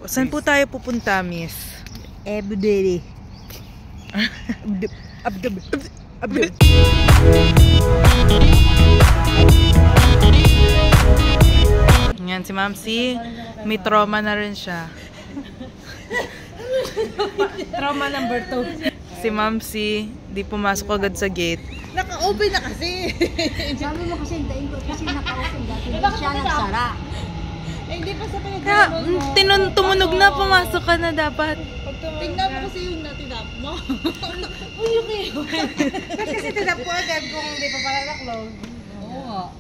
Saan po tayo pupunta, miss? Everyday. Yan, si Ma'am C, may trauma na rin siya. Trauma number 2. Si Ma'am C, di pumasok agad sa gate. Naka-open na kasi. Sabi mo kasi hintayin ko kasi naka-open dati. Hindi siya nagsara. Hindi pa sa pinag-alam mo. Tumunog na, pumasok ka na dapat. Tingnan mo kasi yung natinap mo. Uy, okay. Kasi tinap ko agad kung hindi pa pala na-close. Oo.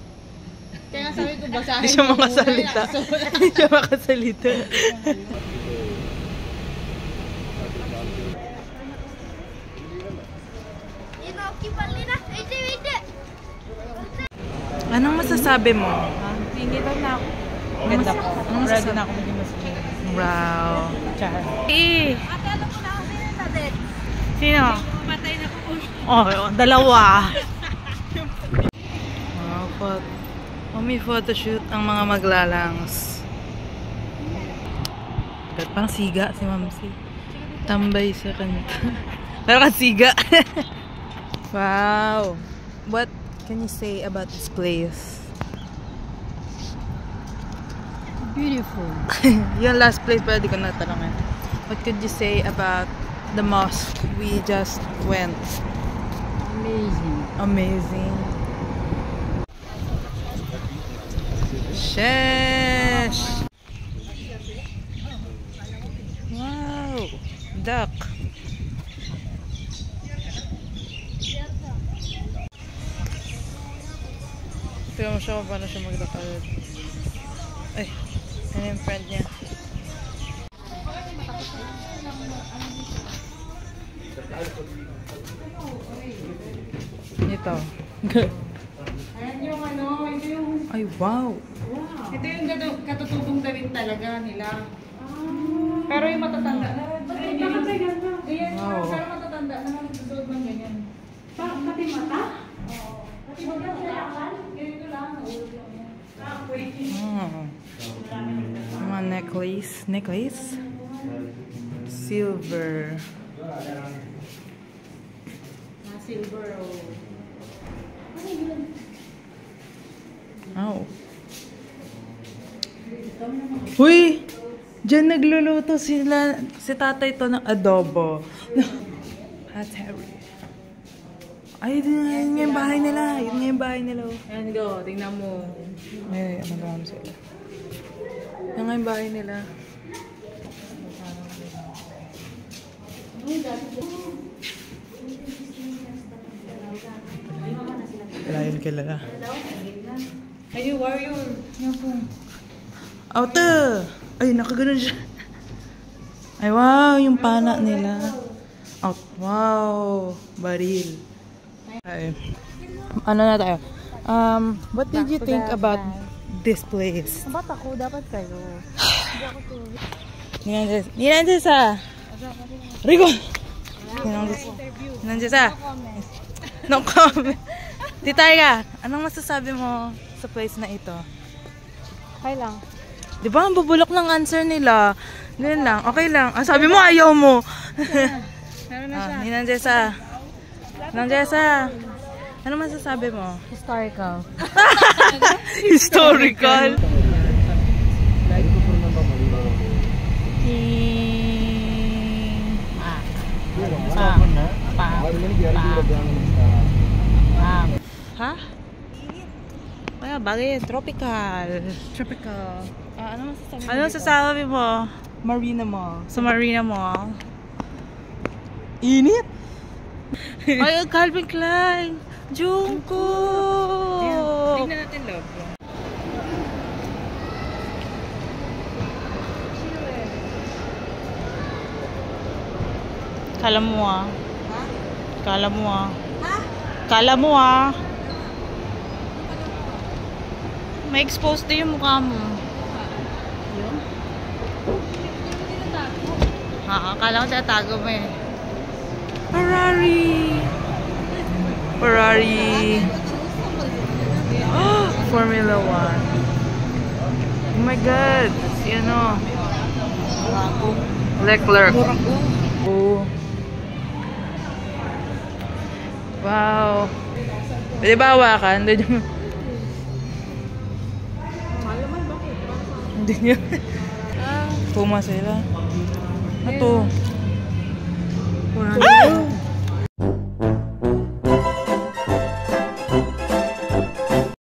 Kaya sabi ko basahin. Hindi siya makasalita. Hindi siya makasalita. Anong masasabi mo? Hindi daw na ako. Ganda po. Ready na ako maging masaya. Wow. Char. Eh. Ate, alam ko na ako sino natin. Sino? Patay na ko. Oh, dalawa. Wow, may photoshoot ang mga maglalangs. Parang siga si Ma'am C. Tambay sa kanta. Parang siga. Wow. What can you say about this place? Beautiful. Yung last place pala di ko natanongin. What could you say about the mosque we just went? Amazing. Amazing. Sheesh! Wow! Duck! Tignan mo siya kung paano siya magdakal. Ay! Ano yung friend niya? Ito. Ayan yung ano, ito yung... Ay, wow! Ito yung katutubong damit talaga nila. Pero yung matatanda na. Ayan, Wow. pero matatanda na. Susunod man ganyan. Pati mata? Oo. Pati mata sila. Ganito lang. Naulog lang yan. Mga necklace. Necklace? Silver. Silver. Oh. Uy! Diyan nagluluto sila, si tatay to ng adobo. Hatari. Ay, yun nga yung bahay nila. Yun nga yung bahay nila. And go, tingnan mo. Ay, ano ba sila? Yun nga yung bahay nila. Wala yun kilala. Ay, yung warrior. Yan po. Auto! Ay, nakaganon siya. Ay, wow! Yung pana nila. Out. Wow! Baril. Ay. Ano na tayo? What did you think about this place? Ba't ako? Dapat kayo. Ninanjesa! Rico! Ninanjesa! No comment. Titaya, anong masasabi mo sa place na ito? Okay lang. Di ba, ang bubulok ng answer nila. Ganyan lang, okay lang. Ah, sabi mo, ayaw mo. Meron na siya. Ninanjesa. Ninanjesa. Ano masasabi mo? Historical. Historical. Ha? Kaya bagay, tropical. Tropical. Ano masasabi mo? Ano masasabi mo? Marina Mall. Sa Marina Mall. Init! Ay, Calvin Klein! Jungkook! Tingnan natin loob. Kala mo ah. Kala mo ah. Kala mo ah. May exposed din yung mukha mo. Akala ko tatago mo eh. Ferrari! Ferrari! Oh, Formula 1. Oh my God! Si ano? Leclerc. Oh. Wow. Pwede ba hawakan? Hindi niya. Puma sila. Ito.